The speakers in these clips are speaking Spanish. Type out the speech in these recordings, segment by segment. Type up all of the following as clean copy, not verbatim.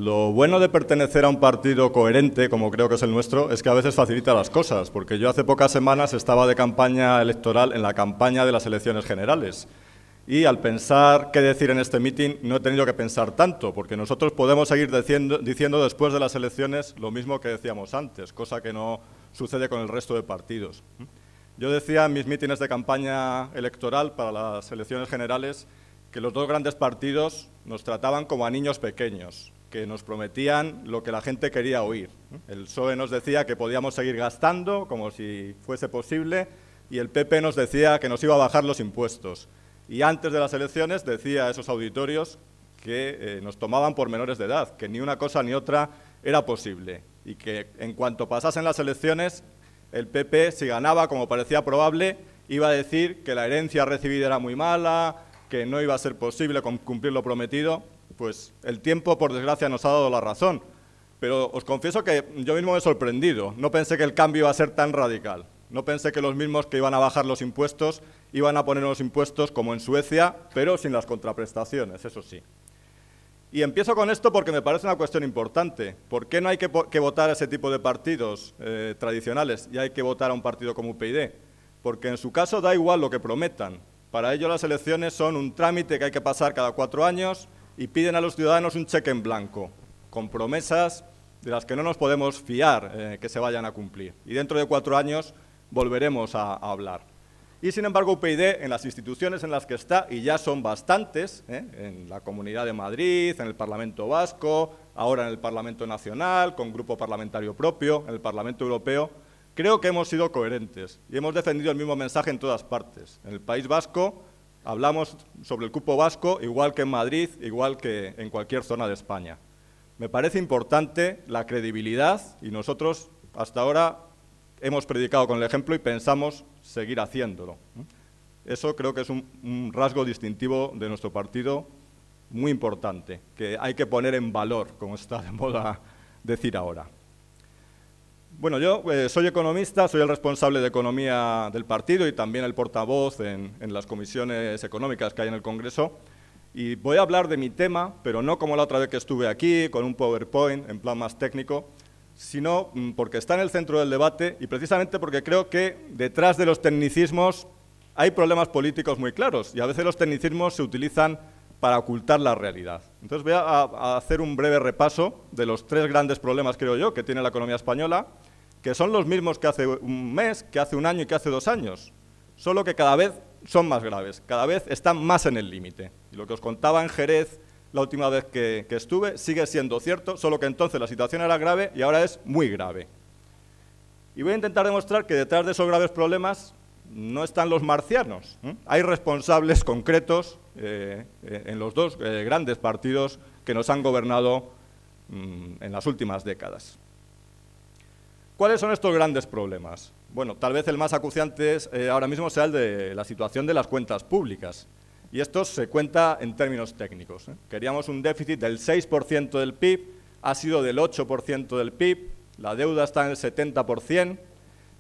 Lo bueno de pertenecer a un partido coherente, como creo que es el nuestro, es que a veces facilita las cosas, porque yo hace pocas semanas estaba de campaña electoral en la campaña de las elecciones generales. Y al pensar qué decir en este mitin, no he tenido que pensar tanto, porque nosotros podemos seguir diciendo después de las elecciones lo mismo que decíamos antes, cosa que no sucede con el resto de partidos. Yo decía en mis mítines de campaña electoral para las elecciones generales que los dos grandes partidos nos trataban como a niños pequeños, que nos prometían lo que la gente quería oír. El PSOE nos decía que podíamos seguir gastando como si fuese posible y el PP nos decía que nos iba a bajar los impuestos. Y antes de las elecciones decía a esos auditorios que nos tomaban por menores de edad, que ni una cosa ni otra era posible y que en cuanto pasasen las elecciones el PP, si ganaba como parecía probable, iba a decir que la herencia recibida era muy mala, que no iba a ser posible cumplir lo prometido. Pues el tiempo, por desgracia, nos ha dado la razón. Pero os confieso que yo mismo me he sorprendido. No pensé que el cambio iba a ser tan radical. No pensé que los mismos que iban a bajar los impuestos iban a poner unos impuestos como en Suecia, pero sin las contraprestaciones, eso sí. Y empiezo con esto porque me parece una cuestión importante. ¿Por qué no hay que votar a ese tipo de partidos tradicionales y hay que votar a un partido como UPyD? Porque en su caso da igual lo que prometan. Para ello las elecciones son un trámite que hay que pasar cada 4 años y piden a los ciudadanos un cheque en blanco, con promesas de las que no nos podemos fiar que se vayan a cumplir. Y dentro de 4 años volveremos a hablar. Y sin embargo UPyD, en las instituciones en las que está, y ya son bastantes, en la Comunidad de Madrid, en el Parlamento Vasco, ahora en el Parlamento Nacional, con grupo parlamentario propio, en el Parlamento Europeo, creo que hemos sido coherentes y hemos defendido el mismo mensaje en todas partes. En el País Vasco hablamos sobre el cupo vasco, igual que en Madrid, igual que en cualquier zona de España. Me parece importante la credibilidad y nosotros hasta ahora hemos predicado con el ejemplo y pensamos seguir haciéndolo. Eso creo que es un rasgo distintivo de nuestro partido muy importante, que hay que poner en valor, como está de moda decir ahora. Bueno, yo soy economista, soy el responsable de economía del partido y también el portavoz en las comisiones económicas que hay en el Congreso. Y voy a hablar de mi tema, pero no como la otra vez que estuve aquí, con un PowerPoint en plan más técnico, sino porque está en el centro del debate y precisamente porque creo que detrás de los tecnicismos hay problemas políticos muy claros y a veces los tecnicismos se utilizan para ocultar la realidad. Entonces voy a hacer un breve repaso de los 3 grandes problemas, creo yo, que tiene la economía española, que son los mismos que hace un mes, que hace un año y que hace 2 años, solo que cada vez son más graves, cada vez están más en el límite. Y lo que os contaba en Jerez la última vez que estuve sigue siendo cierto, solo que entonces la situación era grave y ahora es muy grave. Y voy a intentar demostrar que detrás de esos graves problemas no están los marcianos. Hay responsables concretos en los 2 grandes partidos que nos han gobernado en las últimas décadas. ¿Cuáles son estos grandes problemas? Bueno, tal vez el más acuciante ahora mismo sea el de la situación de las cuentas públicas. Y esto se cuenta en términos técnicos. Queríamos un déficit del 6% del PIB, ha sido del 8% del PIB, la deuda está en el 70%,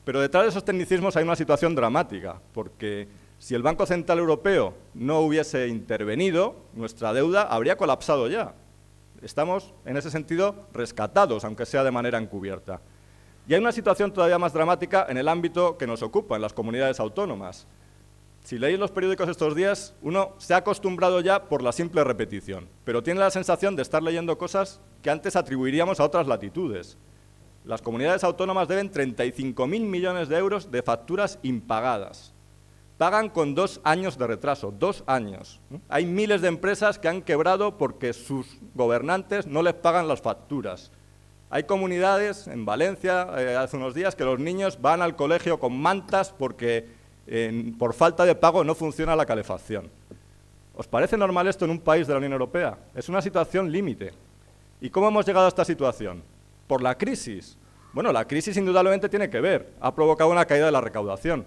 pero detrás de esos tecnicismos hay una situación dramática, porque si el Banco Central Europeo no hubiese intervenido, nuestra deuda habría colapsado ya. Estamos, en ese sentido, rescatados, aunque sea de manera encubierta. Y hay una situación todavía más dramática en el ámbito que nos ocupa, en las comunidades autónomas. Si leéis los periódicos estos días, uno se ha acostumbrado ya por la simple repetición, pero tiene la sensación de estar leyendo cosas que antes atribuiríamos a otras latitudes. Las comunidades autónomas deben 35.000 millones de euros de facturas impagadas. Pagan con 2 años de retraso, 2 años. Hay miles de empresas que han quebrado porque sus gobernantes no les pagan las facturas. Hay comunidades, en Valencia, hace unos días, que los niños van al colegio con mantas porque por falta de pago no funciona la calefacción. ¿Os parece normal esto en un país de la Unión Europea? Es una situación límite. ¿Y cómo hemos llegado a esta situación? ¿Por la crisis? Bueno, la crisis indudablemente tiene que ver, ha provocado una caída de la recaudación,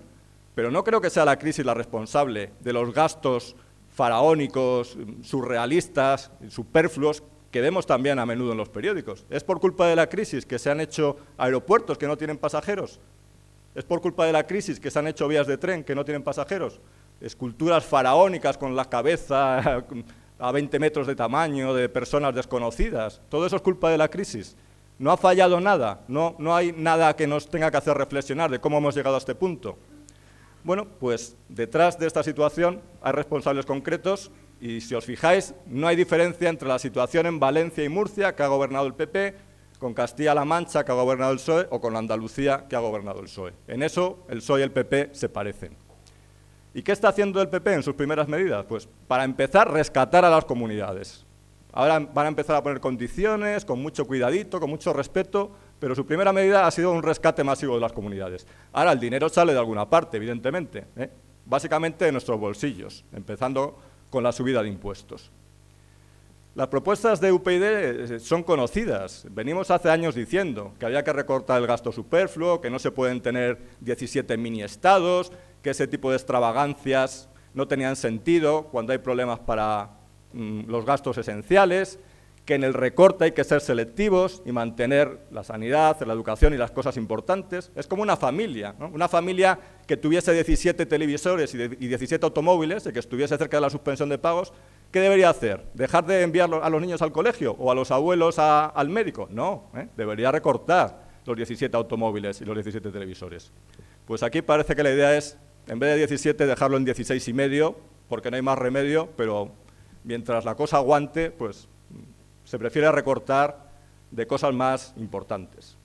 pero no creo que sea la crisis la responsable de los gastos faraónicos, surrealistas, superfluos, que vemos también a menudo en los periódicos. ¿Es por culpa de la crisis que se han hecho aeropuertos que no tienen pasajeros? ¿Es por culpa de la crisis que se han hecho vías de tren que no tienen pasajeros? Esculturas faraónicas con la cabeza a 20 metros de tamaño de personas desconocidas. Todo eso es culpa de la crisis. No ha fallado nada, no hay nada que nos tenga que hacer reflexionar de cómo hemos llegado a este punto. Bueno, pues detrás de esta situación hay responsables concretos y, si os fijáis, no hay diferencia entre la situación en Valencia y Murcia, que ha gobernado el PP, con Castilla-La Mancha, que ha gobernado el PSOE, o con Andalucía, que ha gobernado el PSOE. En eso, el PSOE y el PP se parecen. ¿Y qué está haciendo el PP en sus primeras medidas? Pues, para empezar, rescatar a las comunidades. Ahora van a empezar a poner condiciones, con mucho cuidadito, con mucho respeto, pero su primera medida ha sido un rescate masivo de las comunidades. Ahora, el dinero sale de alguna parte, evidentemente, básicamente de nuestros bolsillos, empezando con la subida de impuestos. Las propuestas de UPyD son conocidas. Venimos hace años diciendo que había que recortar el gasto superfluo, que no se pueden tener 17 mini-estados, que ese tipo de extravagancias no tenían sentido cuando hay problemas para los gastos esenciales, que en el recorte hay que ser selectivos y mantener la sanidad, la educación y las cosas importantes. Es como una familia, ¿no? Una familia que tuviese 17 televisores y 17 automóviles y que estuviese cerca de la suspensión de pagos. ¿Qué debería hacer? ¿Dejar de enviar a los niños al colegio o a los abuelos al médico? No, debería recortar los 17 automóviles y los 17 televisores. Pues aquí parece que la idea es, en vez de 17, dejarlo en 16,5, porque no hay más remedio, pero mientras la cosa aguante, pues se prefiere recortar de cosas más importantes.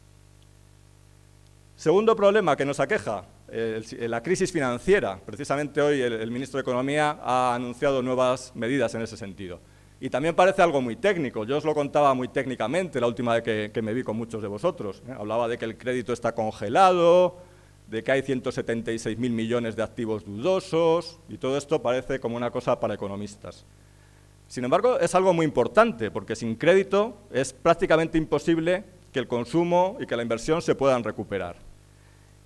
Segundo problema que nos aqueja, la crisis financiera. Precisamente hoy el ministro de Economía ha anunciado nuevas medidas en ese sentido. Y también parece algo muy técnico. Yo os lo contaba muy técnicamente la última vez que me vi con muchos de vosotros. Hablaba de que el crédito está congelado, de que hay 176.000 millones de activos dudosos, y todo esto parece como una cosa para economistas. Sin embargo, es algo muy importante, porque sin crédito es prácticamente imposible que el consumo y que la inversión se puedan recuperar.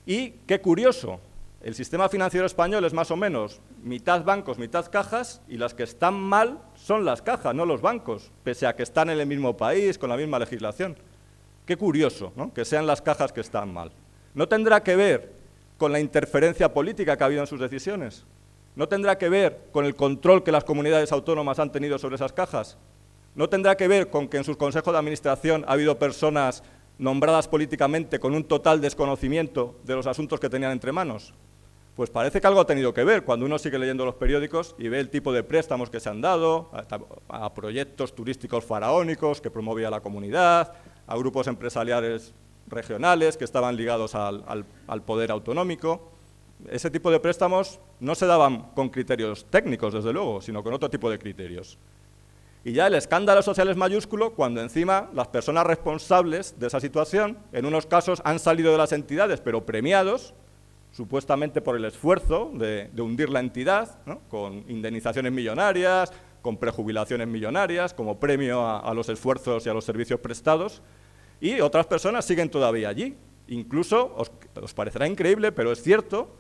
Y qué curioso, el sistema financiero español es más o menos mitad bancos, mitad cajas, y las que están mal son las cajas, no los bancos, pese a que están en el mismo país, con la misma legislación. Qué curioso, ¿no?, que sean las cajas que están mal. ¿No tendrá que ver con la interferencia política que ha habido en sus decisiones? ¿No tendrá que ver con el control que las comunidades autónomas han tenido sobre esas cajas? ¿No tendrá que ver con que en sus consejos de administración ha habido personas nombradas políticamente con un total desconocimiento de los asuntos que tenían entre manos? Pues parece que algo ha tenido que ver cuando uno sigue leyendo los periódicos y ve el tipo de préstamos que se han dado a proyectos turísticos faraónicos que promovía la comunidad, a grupos empresariales regionales que estaban ligados al poder autonómico. Ese tipo de préstamos no se daban con criterios técnicos, desde luego, sino con otro tipo de criterios. Y ya el escándalo social es mayúsculo cuando encima las personas responsables de esa situación, en unos casos han salido de las entidades, pero premiados, supuestamente por el esfuerzo de hundir la entidad, ¿no?, con indemnizaciones millonarias, con prejubilaciones millonarias, como premio a los esfuerzos y a los servicios prestados, y otras personas siguen todavía allí. Incluso, os parecerá increíble, pero es cierto,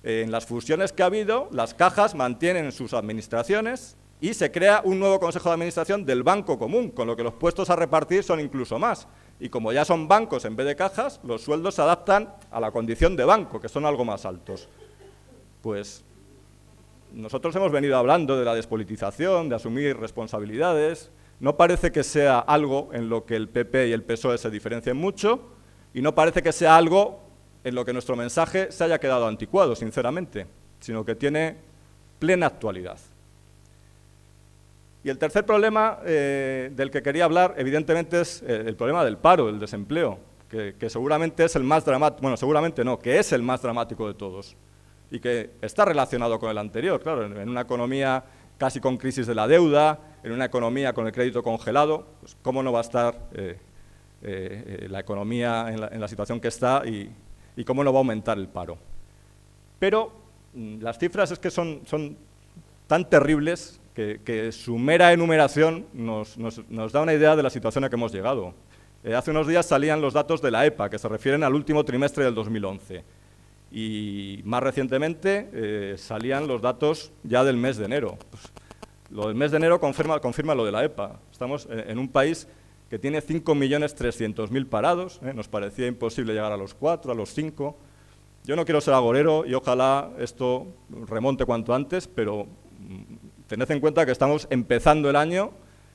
en las fusiones que ha habido, las cajas mantienen sus administraciones y se crea un nuevo consejo de administración del banco común, con lo que los puestos a repartir son incluso más. Y como ya son bancos en vez de cajas, los sueldos se adaptan a la condición de banco, que son algo más altos. Pues nosotros hemos venido hablando de la despolitización, de asumir responsabilidades. No parece que sea algo en lo que el PP y el PSOE se diferencien mucho, y no parece que sea algo en lo que nuestro mensaje se haya quedado anticuado, sinceramente, sino que tiene plena actualidad. Y el tercer problema del que quería hablar, evidentemente, es el problema del paro, del desempleo, que seguramente es el más dramático, bueno, seguramente no, que es el más dramático de todos, y que está relacionado con el anterior, claro, en una economía casi con crisis de la deuda, en una economía con el crédito congelado, pues cómo no va a estar la economía en la situación que está y cómo no va a aumentar el paro. Pero las cifras es que son tan terribles que su mera enumeración nos da una idea de la situación a que hemos llegado. Hace unos días salían los datos de la EPA, que se refieren al último trimestre del 2011. Y más recientemente salían los datos ya del mes de enero. Pues, lo del mes de enero confirma lo de la EPA. Estamos en un país que tiene 5.300.000 parados. Nos parecía imposible llegar a los 4, a los 5. Yo no quiero ser agorero y ojalá esto remonte cuanto antes, pero tened en cuenta que estamos empezando el año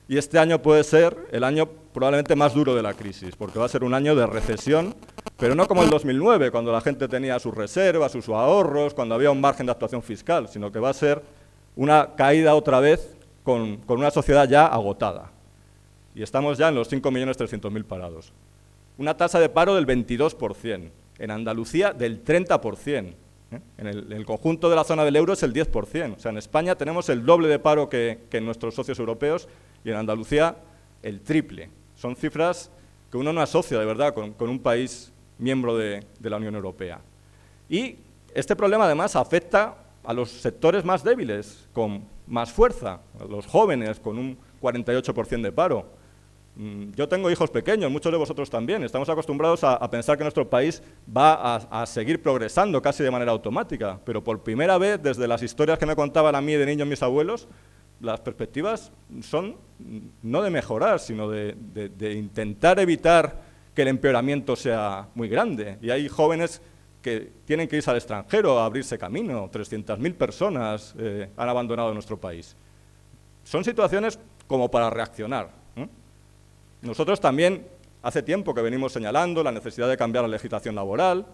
y este año puede ser el año probablemente más duro de la crisis, porque va a ser un año de recesión, pero no como el 2009, cuando la gente tenía sus reservas, sus ahorros, cuando había un margen de actuación fiscal, sino que va a ser una caída otra vez con una sociedad ya agotada. Y estamos ya en los 5.300.000 parados. Una tasa de paro del 22%, en Andalucía del 30%. En el conjunto de la zona del euro es el 10%. O sea, en España tenemos el doble de paro que en nuestros socios europeos y en Andalucía el triple. Son cifras que uno no asocia de verdad con un país miembro de la Unión Europea. Y este problema además afecta a los sectores más débiles, con más fuerza, a los jóvenes con un 48% de paro. Yo tengo hijos pequeños, muchos de vosotros también. Estamos acostumbrados a pensar que nuestro país va a seguir progresando casi de manera automática, pero por primera vez, desde las historias que me contaban a mí de niños mis abuelos, las perspectivas son no de mejorar, sino de intentar evitar que el empeoramiento sea muy grande. Y hay jóvenes que tienen que irse al extranjero a abrirse camino. 300.000 personas han abandonado nuestro país. Son situaciones como para reaccionar. Nosotros también hace tiempo que venimos señalando la necesidad de cambiar la legislación laboral,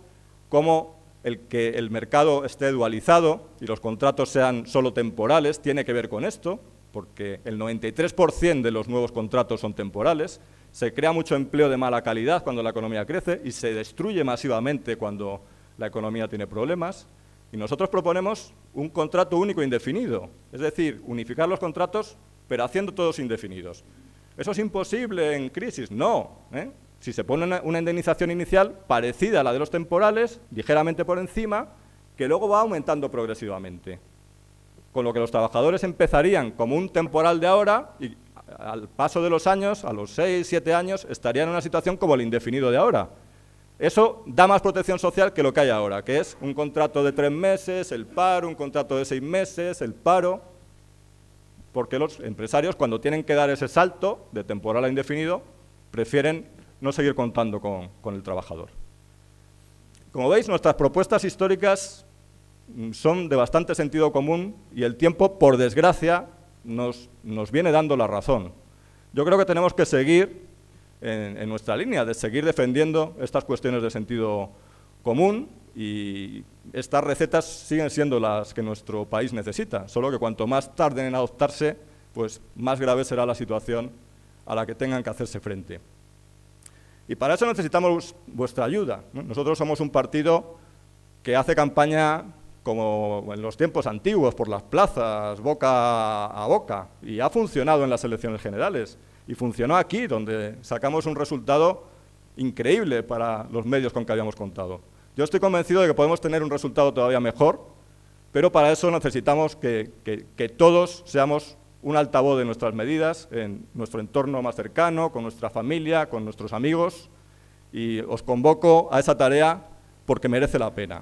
cómo el que el mercado esté dualizado y los contratos sean solo temporales tiene que ver con esto, porque el 93% de los nuevos contratos son temporales, se crea mucho empleo de mala calidad cuando la economía crece y se destruye masivamente cuando la economía tiene problemas. Y nosotros proponemos un contrato único indefinido, es decir, unificar los contratos, pero haciendo todos indefinidos. ¿Eso es imposible en crisis? No. Si se pone una indemnización inicial parecida a la de los temporales, ligeramente por encima, que luego va aumentando progresivamente. Con lo que los trabajadores empezarían como un temporal de ahora y al paso de los años, a los 6, 7 años, estarían en una situación como el indefinido de ahora. Eso da más protección social que lo que hay ahora, que es un contrato de 3 meses, el paro, un contrato de 6 meses, el paro, porque los empresarios, cuando tienen que dar ese salto de temporal a indefinido, prefieren no seguir contando con el trabajador. Como veis, nuestras propuestas históricas son de bastante sentido común y el tiempo, por desgracia, nos viene dando la razón. Yo creo que tenemos que seguir en nuestra línea, de seguir defendiendo estas cuestiones de sentido común, y estas recetas siguen siendo las que nuestro país necesita, solo que cuanto más tarden en adoptarse, pues más grave será la situación a la que tengan que hacerse frente. Y para eso necesitamos vuestra ayuda, ¿no? Nosotros somos un partido que hace campaña como en los tiempos antiguos, por las plazas, boca a boca, y ha funcionado en las elecciones generales, y funcionó aquí, donde sacamos un resultado increíble para los medios con que habíamos contado. Yo estoy convencido de que podemos tener un resultado todavía mejor, pero para eso necesitamos que todos seamos un altavoz de nuestras medidas en nuestro entorno más cercano, con nuestra familia, con nuestros amigos, y os convoco a esa tarea porque merece la pena.